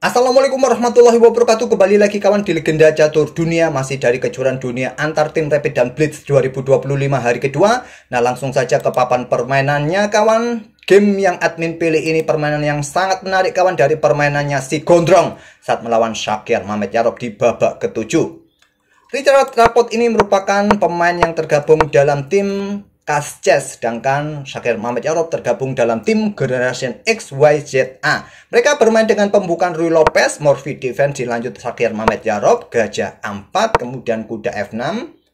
Assalamualaikum warahmatullahi wabarakatuh. Kembali lagi kawan di Legenda Catur Dunia. Masih dari kejuaraan dunia antar tim Rapid dan Blitz 2025 hari kedua. Nah, langsung saja ke papan permainannya kawan. Game yang admin pilih ini permainan yang sangat menarik kawan, dari permainannya si Gondrong saat melawan Shakir Mamet Yarob di babak ke-7. Richard Rapot ini merupakan pemain yang tergabung dalam tim Kasces, sedangkan Shakir Mamet Yarob tergabung dalam tim Generation XYZA. Mereka bermain dengan pembukaan Rui Lopez, Morphy Defense, dilanjut Shakir Mamet Yarob, Gajah A4, kemudian Kuda F6.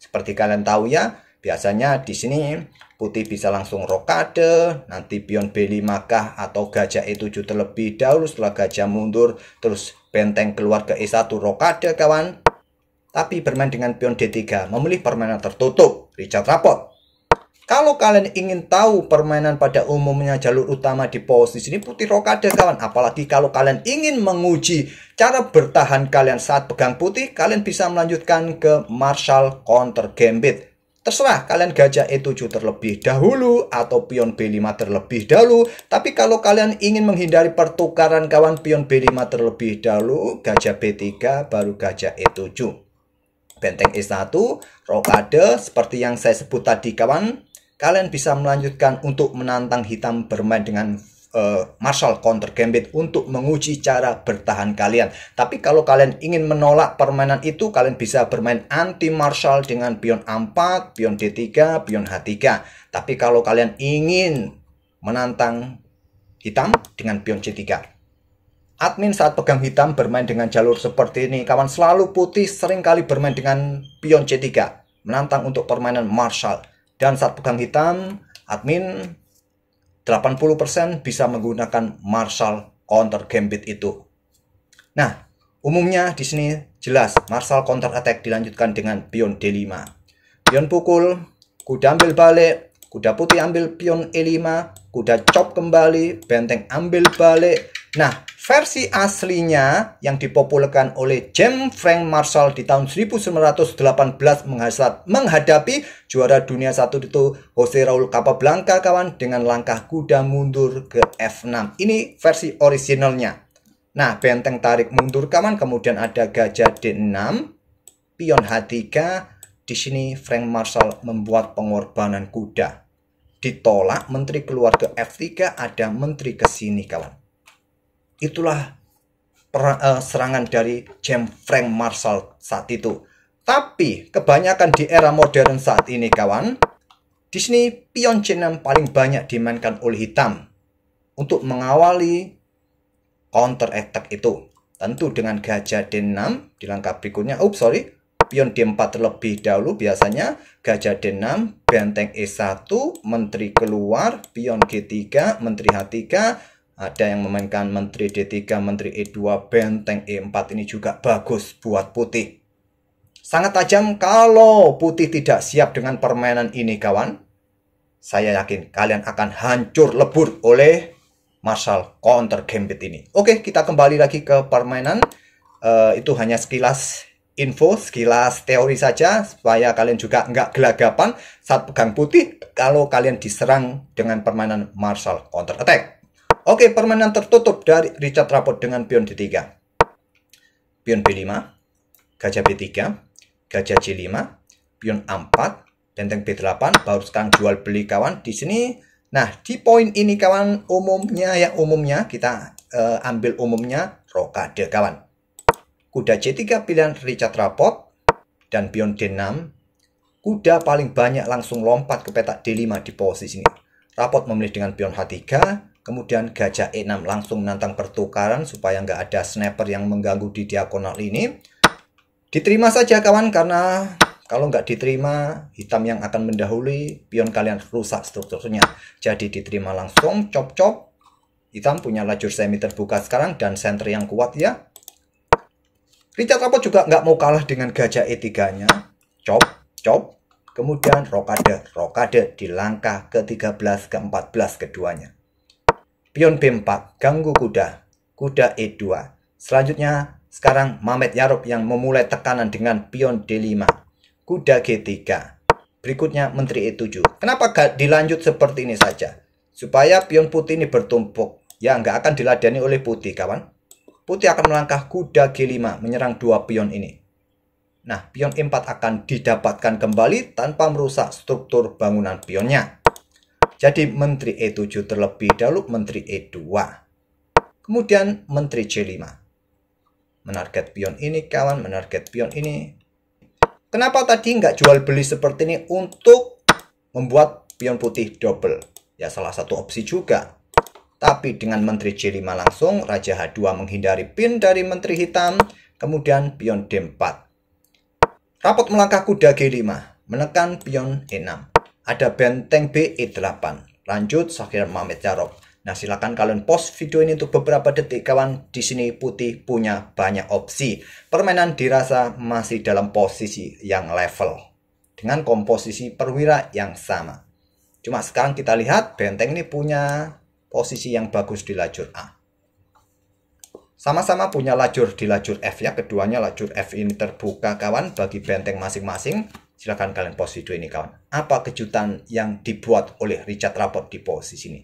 Seperti kalian tahu ya, biasanya di sini putih bisa langsung rokade, nanti pion B5 kah atau gajah E7 terlebih dahulu, setelah gajah mundur terus benteng keluar ke E1 rokade kawan. Tapi bermain dengan pion D3, memilih permainan tertutup Richard Rapot. Kalau kalian ingin tahu permainan pada umumnya jalur utama di posisi ini putih rokade kawan. Apalagi kalau kalian ingin menguji cara bertahan kalian saat pegang putih, kalian bisa melanjutkan ke Marshall Counter Gambit. Terserah kalian gajah E7 terlebih dahulu atau pion B5 terlebih dahulu. Tapi kalau kalian ingin menghindari pertukaran kawan, pion B5 terlebih dahulu, gajah B3 baru gajah E7. Benteng E1, rokade seperti yang saya sebut tadi kawan. Kalian bisa melanjutkan untuk menantang hitam bermain dengan Marshall Counter Gambit untuk menguji cara bertahan kalian. Tapi kalau kalian ingin menolak permainan itu, kalian bisa bermain anti Marshall dengan pion A4, pion D3, pion H3. Tapi kalau kalian ingin menantang hitam dengan pion C3. Admin saat pegang hitam bermain dengan jalur seperti ini kawan, selalu putih seringkali bermain dengan pion C3, menantang untuk permainan Marshall. Dan saat pegang hitam, admin 80% bisa menggunakan Marshall Counter Gambit itu. Nah, umumnya di sini jelas Marshall Counter Attack dilanjutkan dengan pion D5. Pion pukul, kuda ambil balik, kuda putih ambil pion E5, kuda chop kembali, benteng ambil balik. Nah, versi aslinya yang dipopulerkan oleh James Frank Marshall di tahun 1918 menghadapi juara dunia satu itu Jose Raul Capablanca kawan, dengan langkah kuda mundur ke F6. Ini versi originalnya. Nah, benteng tarik mundur kawan, kemudian ada gajah D6, pion H3. Di sini Frank Marshall membuat pengorbanan kuda. Ditolak, menteri keluar ke F3, ada menteri ke sini kawan. Itulah serangan dari James Frank Marshall saat itu. Tapi kebanyakan di era modern saat ini kawan, di sini pion C6 paling banyak dimainkan oleh hitam untuk mengawali counter attack itu. Tentu dengan gajah D6 di langkah berikutnya. Pion D4 terlebih dahulu, biasanya gajah D6, benteng E1, menteri keluar, pion G3, menteri H3. Ada yang memainkan menteri D3, menteri E2, benteng E4. Ini juga bagus buat putih. Sangat tajam kalau putih tidak siap dengan permainan ini kawan. Saya yakin kalian akan hancur lebur oleh Marshall Counter Gambit ini. Oke, kita kembali lagi ke permainan. Itu hanya sekilas info, sekilas teori saja, supaya kalian juga nggak gelagapan saat pegang putih kalau kalian diserang dengan permainan Marshall Counter Attack. Oke, permainan tertutup dari Richard Rapot dengan pion D3. Pion B5, gajah B3, gajah C5, pion A4, benteng B8, baru sekarang jual beli kawan di sini. Nah, di poin ini kawan, umumnya kita ambil umumnya rokade kawan. Kuda C3 pilihan Richard Rapot dan pion D6. Kuda paling banyak langsung lompat ke petak D5 di posisi ini. Rapot memilih dengan pion H3. Kemudian gajah E6 langsung menantang pertukaran supaya nggak ada sniper yang mengganggu di diagonal ini. Diterima saja kawan, karena kalau nggak diterima hitam yang akan mendahului, pion kalian rusak strukturnya. Jadi diterima langsung, chop-chop. Hitam punya lajur semi terbuka sekarang dan center yang kuat ya. Richard Rapot juga nggak mau kalah dengan gajah E3-nya. Chop-chop. Kemudian rokade di langkah ke-13, ke-14 keduanya. Pion B4, ganggu kuda, kuda E2. Selanjutnya, sekarang Mamet Yarob yang memulai tekanan dengan pion D5, kuda G3. Berikutnya, menteri E7. Kenapa gak dilanjut seperti ini saja? Supaya pion putih ini bertumpuk. Ya, nggak akan diladani oleh putih, kawan. putih akan melangkah kuda G5 menyerang dua pion ini. Nah, pion E4 akan didapatkan kembali tanpa merusak struktur bangunan pionnya. Jadi menteri E7 terlebih dahulu menteri E2. Kemudian menteri C5. Menarget pion ini kawan, menarget pion ini. Kenapa tadi nggak jual beli seperti ini untuk membuat pion putih double? Ya salah satu opsi juga. Tapi dengan menteri C5 langsung, raja H2 menghindari pin dari menteri hitam. Kemudian pion D4. Rapot melangkah kuda G5, menekan pion E6. Ada benteng B E8. Lanjut Shakir Mamedyarov. Nah, silakan kalian pause video ini untuk beberapa detik kawan. Di sini putih punya banyak opsi. Permainan dirasa masih dalam posisi yang level dengan komposisi perwira yang sama. Cuma sekarang kita lihat benteng ini punya posisi yang bagus di lajur A. Sama-sama punya lajur di lajur F ya. Keduanya lajur F ini terbuka kawan bagi benteng masing-masing. Silakan kalian pause video ini kawan. Apa kejutan yang dibuat oleh Richard Rapport di posisi ini?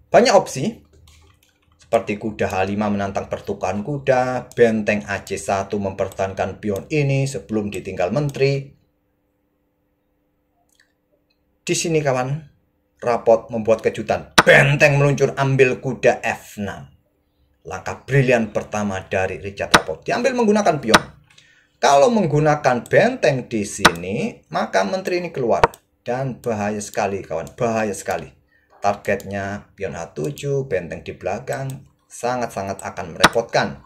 Banyak opsi, seperti kuda H5 menantang pertukaran kuda, benteng AC1 mempertahankan pion ini sebelum ditinggal menteri. Di sini kawan, Rapport membuat kejutan. Benteng meluncur ambil kuda F6. Langkah brilian pertama dari Richard Rapport. Diambil menggunakan pion. Kalau menggunakan benteng di sini, maka menteri ini keluar. Dan bahaya sekali kawan, bahaya sekali. Targetnya pion H7, benteng di belakang, sangat-sangat akan merepotkan.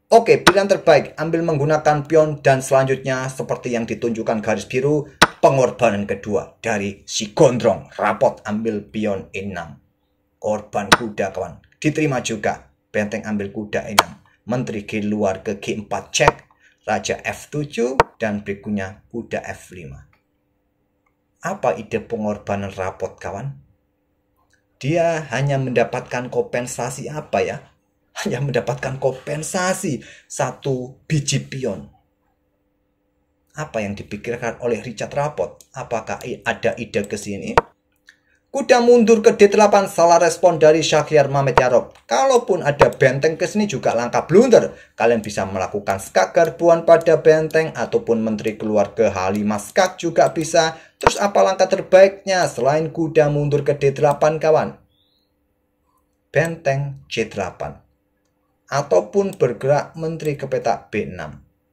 Oke, pilihan terbaik, ambil menggunakan pion dan selanjutnya seperti yang ditunjukkan garis biru, pengorbanan kedua dari si gondrong. Rapport ambil pion E6. Korban kuda kawan, diterima juga. Benteng ambil kuda E6. Menteri keluar ke G4 cek, raja F7 dan berikutnya kuda F5. Apa ide pengorbanan Rapport kawan? Dia hanya mendapatkan kompensasi apa ya? Hanya mendapatkan kompensasi satu biji pion. Apa yang dipikirkan oleh Richard Rapport? Apakah ada ide ke sini? Kuda mundur ke D8, salah respon dari Shakir Mamedyarov. Kalaupun ada benteng ke sini juga langkah blunder. Kalian bisa melakukan skak garbuan pada benteng ataupun menteri keluar ke H5 skak juga bisa. Terus apa langkah terbaiknya selain kuda mundur ke D8 kawan? Benteng C8. Ataupun bergerak menteri ke petak B6.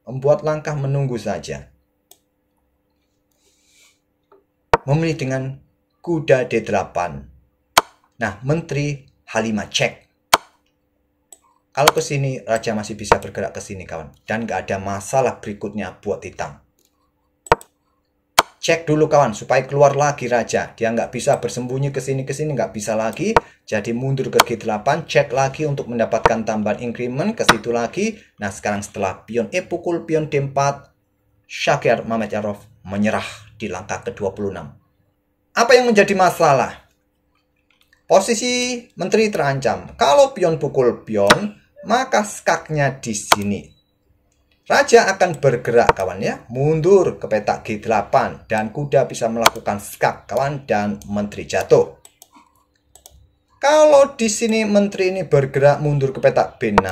Membuat langkah menunggu saja. Memilih dengan kuda D8. Nah, menteri H5 cek. Kalau ke sini, raja masih bisa bergerak ke sini, kawan. Dan nggak ada masalah berikutnya buat hitam. Cek dulu, kawan, supaya keluar lagi raja. Dia nggak bisa bersembunyi ke sini, nggak bisa lagi. Jadi mundur ke G8, cek lagi untuk mendapatkan tambahan increment, ke situ lagi. Nah, sekarang setelah pion E pukul pion D4, Shakir Mamedyarov menyerah di langkah ke-26. Apa yang menjadi masalah? Posisi menteri terancam. Kalau pion pukul pion, maka skaknya di sini. Raja akan bergerak kawan ya, mundur ke petak G8 dan kuda bisa melakukan skak kawan dan menteri jatuh. Kalau di sini menteri ini bergerak mundur ke petak B6,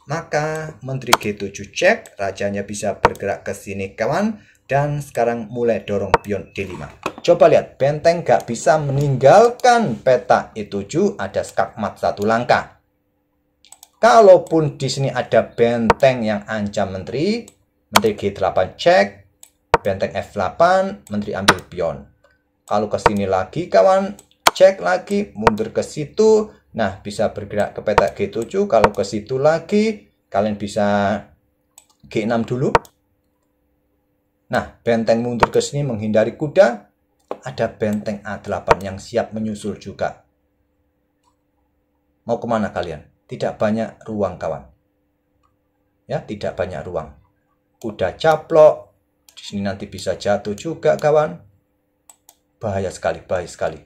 maka menteri G7 cek, rajanya bisa bergerak ke sini kawan dan sekarang mulai dorong pion D5. Coba lihat, benteng gak bisa meninggalkan petak E7, ada skak mat satu langkah. Kalaupun di sini ada benteng yang ancam menteri G8 cek, benteng F8, menteri ambil pion. Kalau ke sini lagi kawan, cek lagi, mundur ke situ. Nah, bisa bergerak ke petak G7. Kalau ke situ lagi, kalian bisa G6 dulu. Nah, benteng mundur ke sini menghindari kuda. Ada benteng A8 yang siap menyusul juga. Mau kemana kalian? Tidak banyak ruang kawan. Ya, tidak banyak ruang. Kuda caplok. Di sini nanti bisa jatuh juga kawan. Bahaya sekali, bahaya sekali.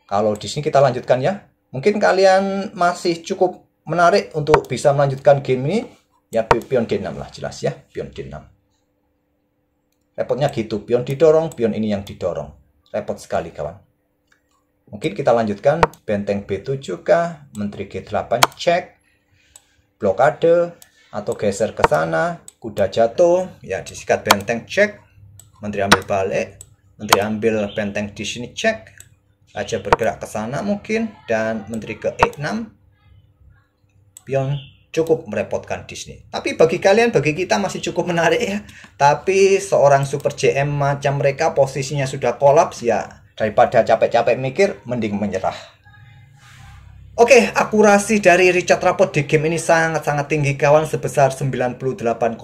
Kalau di sini kita lanjutkan ya. Mungkin kalian masih cukup menarik untuk bisa melanjutkan game ini. Ya, pion D6 lah jelas ya, pion D6. Repotnya gitu, pion didorong, pion ini yang didorong. Repot sekali kawan. Mungkin kita lanjutkan. Benteng B7 kah? Menteri G8 cek. Blokade atau geser ke sana. Kuda jatuh. Ya, disikat benteng cek. Menteri ambil balik. Menteri ambil benteng di sini cek. Raja bergerak ke sana mungkin. Dan menteri ke E6. Pion cukup merepotkan di sini. Tapi bagi kalian, bagi kita masih cukup menarik ya. Tapi seorang super JM macam mereka posisinya sudah kolaps ya. Daripada capek-capek mikir, mending menyerah. Oke, akurasi dari Richard Rapport di game ini sangat-sangat tinggi kawan, sebesar 98,1%.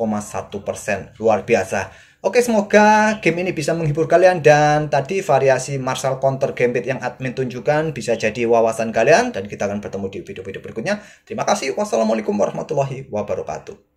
Luar biasa. Oke, semoga game ini bisa menghibur kalian, dan tadi variasi martial counter gambit yang admin tunjukkan bisa jadi wawasan kalian, dan kita akan bertemu di video-video berikutnya. Terima kasih. Wassalamualaikum warahmatullahi wabarakatuh.